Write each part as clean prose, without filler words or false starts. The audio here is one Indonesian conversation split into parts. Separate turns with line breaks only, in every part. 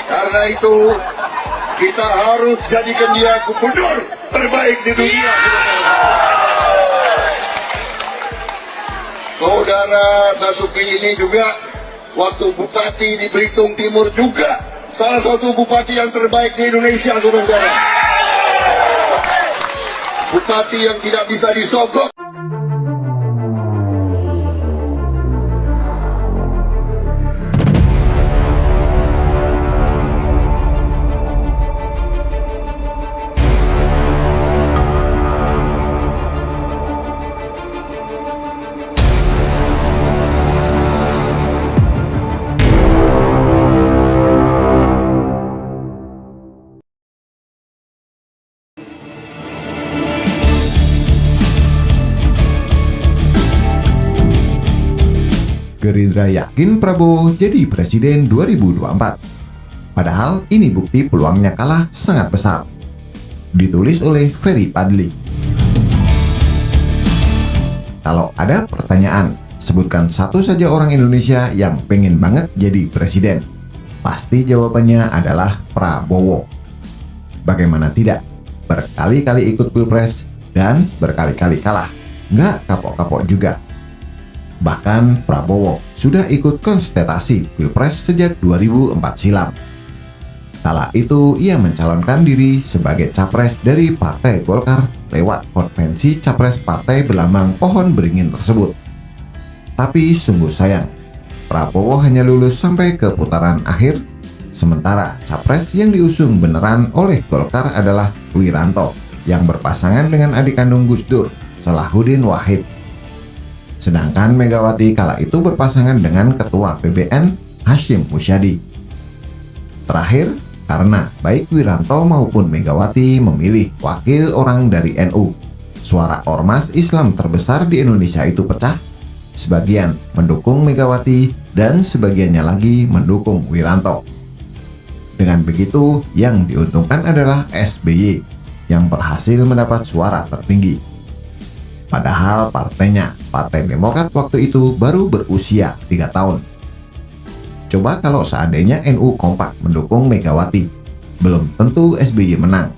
Karena itu kita harus jadikan dia gubernur terbaik di dunia. Saudara Basuki ini juga waktu bupati di Belitung Timur juga salah satu bupati yang terbaik di Indonesia, saudara. Bupati yang tidak bisa disogok.
Gerindra yakin Prabowo jadi presiden 2024. Padahal ini bukti peluangnya kalah sangat besar. Ditulis oleh Ferry Padli. Kalau ada pertanyaan, sebutkan satu saja orang Indonesia yang pengen banget jadi presiden. Pasti jawabannya adalah Prabowo. Bagaimana tidak? Berkali-kali ikut pilpres dan berkali-kali kalah. Nggak kapok-kapok juga. Bahkan Prabowo sudah ikut kontestasi pilpres sejak 2004 silam. Kala itu ia mencalonkan diri sebagai capres dari Partai Golkar lewat konvensi capres partai berlambang pohon beringin tersebut. Tapi sungguh sayang, Prabowo hanya lulus sampai ke putaran akhir, sementara capres yang diusung beneran oleh Golkar adalah Wiranto yang berpasangan dengan adik kandung Gus Dur, Salahuddin Wahid. Sedangkan Megawati kala itu berpasangan dengan Ketua PBN Hasyim Musyadi. Terakhir, karena baik Wiranto maupun Megawati memilih wakil orang dari NU, suara ormas Islam terbesar di Indonesia itu pecah. Sebagian mendukung Megawati dan sebagiannya lagi mendukung Wiranto. Dengan begitu, yang diuntungkan adalah SBY yang berhasil mendapat suara tertinggi. Padahal partainya, Partai Demokrat waktu itu baru berusia 3 tahun. Coba kalau seandainya NU kompak mendukung Megawati, belum tentu SBY menang.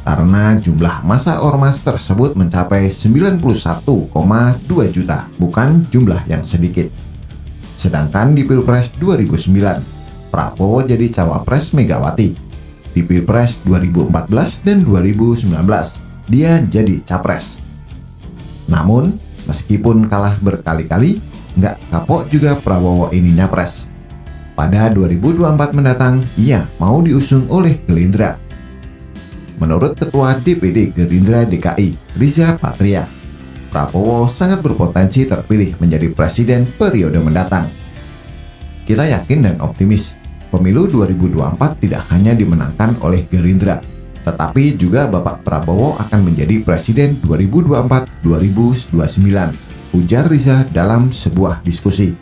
Karena jumlah massa ormas tersebut mencapai 91,2 juta, bukan jumlah yang sedikit. Sedangkan di Pilpres 2009, Prabowo jadi cawapres Megawati. Di Pilpres 2014 dan 2019, dia jadi capres. Namun, meskipun kalah berkali-kali, nggak kapok juga Prabowo ini nyapres. Pada 2024 mendatang, ia mau diusung oleh Gerindra. Menurut Ketua DPD Gerindra DKI, Riza Patria, Prabowo sangat berpotensi terpilih menjadi presiden periode mendatang. Kita yakin dan optimis, pemilu 2024 tidak hanya dimenangkan oleh Gerindra, tetapi juga Bapak Prabowo akan menjadi presiden 2024-2029, ujar Riza dalam sebuah diskusi.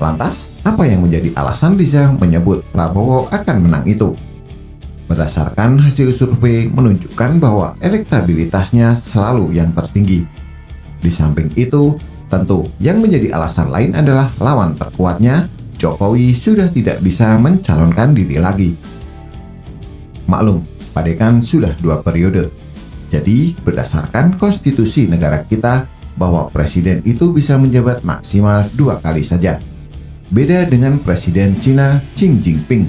Lantas, apa yang menjadi alasan Riza menyebut Prabowo akan menang itu? Berdasarkan hasil survei menunjukkan bahwa elektabilitasnya selalu yang tertinggi. Di samping itu, tentu yang menjadi alasan lain adalah lawan terkuatnya, Jokowi sudah tidak bisa mencalonkan diri lagi. Maklum, Padekan sudah 2 periode. Jadi, berdasarkan konstitusi negara kita, bahwa presiden itu bisa menjabat maksimal 2 kali saja. Beda dengan Presiden Cina Xi Jinping,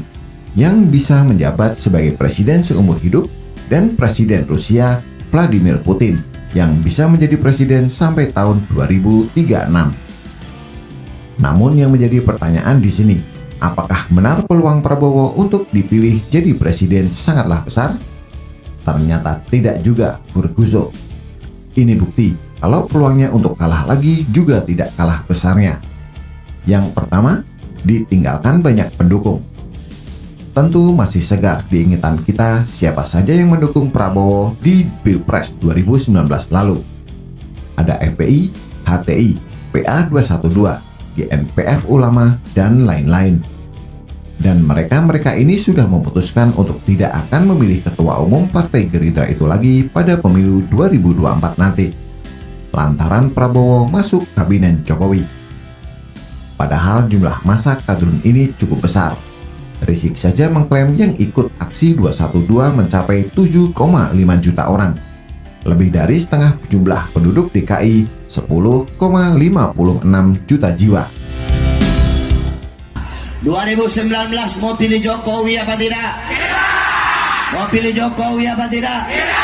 yang bisa menjabat sebagai presiden seumur hidup, dan Presiden Rusia Vladimir Putin, yang bisa menjadi presiden sampai tahun 2036. Namun yang menjadi pertanyaan di sini, apakah benar peluang Prabowo untuk dipilih jadi presiden sangatlah besar? Ternyata tidak juga, Furguzo. Ini bukti kalau peluangnya untuk kalah lagi juga tidak kalah besarnya. Yang pertama, ditinggalkan banyak pendukung. Tentu masih segar di ingatan kita siapa saja yang mendukung Prabowo di Pilpres 2019 lalu. Ada FPI, HTI, PA212, GNPF Ulama, dan lain-lain. Dan mereka-mereka ini sudah memutuskan untuk tidak akan memilih Ketua Umum Partai Gerindra itu lagi pada pemilu 2024 nanti, lantaran Prabowo masuk Kabinet Jokowi. Padahal jumlah massa kadrun ini cukup besar. Rizik saja mengklaim yang ikut aksi 212 mencapai 7,5 juta orang. Lebih dari setengah jumlah penduduk DKI 10,56 juta jiwa.
2019 mau pilih Jokowi apa tidak? Tidak. Mau pilih Jokowi apa tidak? Tidak.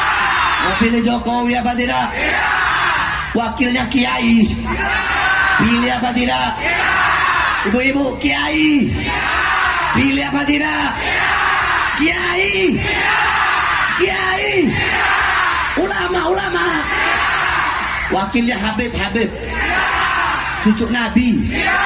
Mau pilih Jokowi apa tidak? Tidak. Wakilnya Kiai. Tidak. Pilih apa tidak? Tidak. Ibu-ibu Kiai. Tidak. Pilih apa tidak? Tidak. Kiai. Tidak. Kiai. Tidak. Ulama. Tidak. Wakilnya Habib. Tidak. Cucu Nabi. Tidak.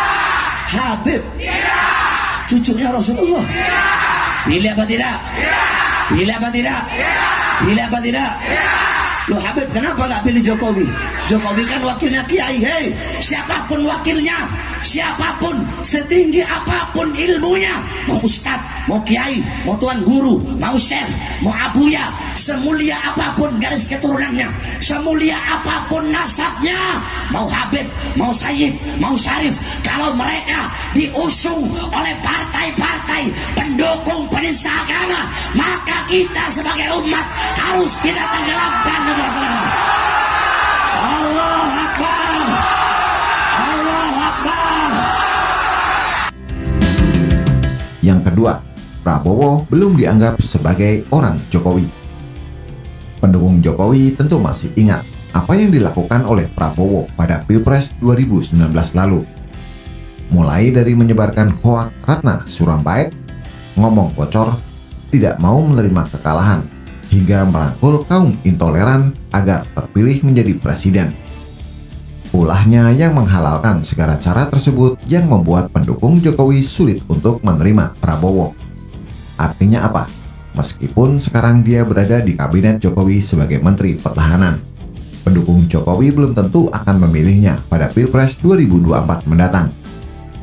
Habib. Tidak. Cucunya Rasulullah. Tidak. Pilih apa tidak? Tidak. Pilih apa tidak? Tidak. Pilih apa tidak? Tidak. Loh Habib, kenapa nggak pilih Jokowi? Jokowi kan wakilnya Kiai. Hei, siapapun wakilnya, siapapun, setinggi apapun ilmunya, mau ustadz, mau kiai, mau tuan guru, mau syekh, mau abuya, semulia apapun garis keturunannya, semulia apapun nasabnya, mau Habib, mau Sayyid, mau Syarif, kalau mereka diusung oleh partai-partai pendukung penista agama, maka kita sebagai umat harus kita tenggelamkan. Allah Akbar. Allah Akbar.
Yang kedua, Prabowo belum dianggap sebagai orang Jokowi. Pendukung Jokowi tentu masih ingat apa yang dilakukan oleh Prabowo pada Pilpres 2019 lalu. Mulai dari menyebarkan hoak Ratna Sarumpait, ngomong bocor, tidak mau menerima kekalahan, hingga merangkul kaum intoleran agar terpilih menjadi presiden. Ulahnya yang menghalalkan segala cara tersebut yang membuat pendukung Jokowi sulit untuk menerima Prabowo. Artinya apa? Meskipun sekarang dia berada di kabinet Jokowi sebagai Menteri Pertahanan, pendukung Jokowi belum tentu akan memilihnya pada Pilpres 2024 mendatang.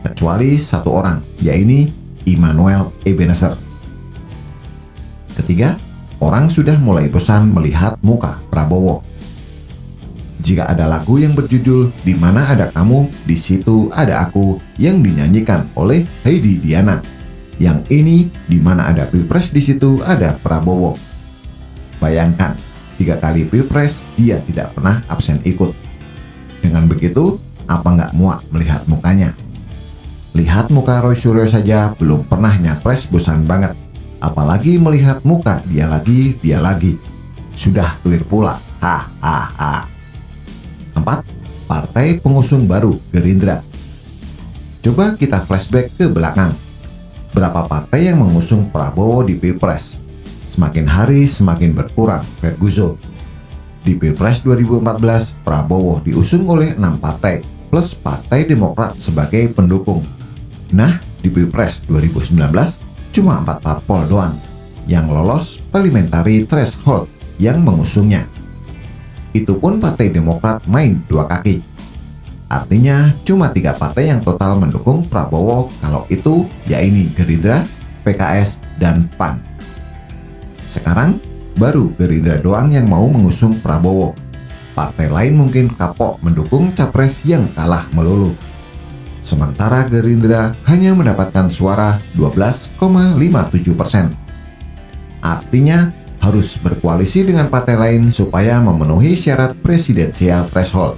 Kecuali satu orang, yaitu Immanuel Ebenezer. Ketiga, orang sudah mulai bosan melihat muka Prabowo. Jika ada lagu yang berjudul "Di Mana Ada Kamu, Di Situ Ada Aku" yang dinyanyikan oleh Heidi Diana, yang ini "Di Mana Ada Pilpres, Di Situ Ada Prabowo". Bayangkan, 3 kali Pilpres dia tidak pernah absen ikut. Dengan begitu, apa nggak muak melihat mukanya? Lihat muka Roy Suryo saja belum pernah nyapres, bosan banget. Apalagi melihat muka dia lagi. Sudah clear pula. 4. Partai pengusung baru Gerindra. Coba kita flashback ke belakang. Berapa partai yang mengusung Prabowo di Pilpres? Semakin hari semakin berkurang, Ferguson. Di Pilpres 2014, Prabowo diusung oleh 6 partai, plus Partai Demokrat sebagai pendukung. Nah, di Pilpres 2019, cuma 4 parpol doang yang lolos parliamentary threshold yang mengusungnya. Itu pun Partai Demokrat main 2 kaki. Artinya cuma 3 partai yang total mendukung Prabowo, kalau itu yaitu Gerindra, PKS, dan PAN. Sekarang baru Gerindra doang yang mau mengusung Prabowo. Partai lain mungkin kapok mendukung capres yang kalah melulu. Sementara Gerindra hanya mendapatkan suara 12,57%. Artinya harus berkoalisi dengan partai lain supaya memenuhi syarat presidensial threshold.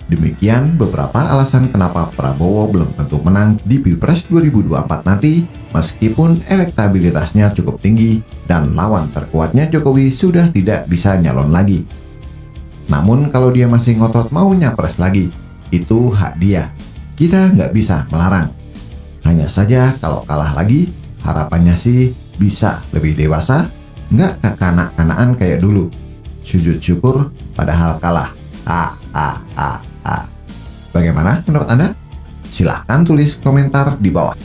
Demikian beberapa alasan kenapa Prabowo belum tentu menang di Pilpres 2024 nanti, meskipun elektabilitasnya cukup tinggi dan lawan terkuatnya Jokowi sudah tidak bisa nyalon lagi. Namun kalau dia masih ngotot mau nyapres lagi, itu hak dia. Kita nggak bisa melarang. Hanya saja kalau kalah lagi, harapannya sih bisa lebih dewasa, nggak kekanak-kanakan kayak dulu. Sujud syukur padahal kalah. Bagaimana menurut Anda? Silahkan tulis komentar di bawah.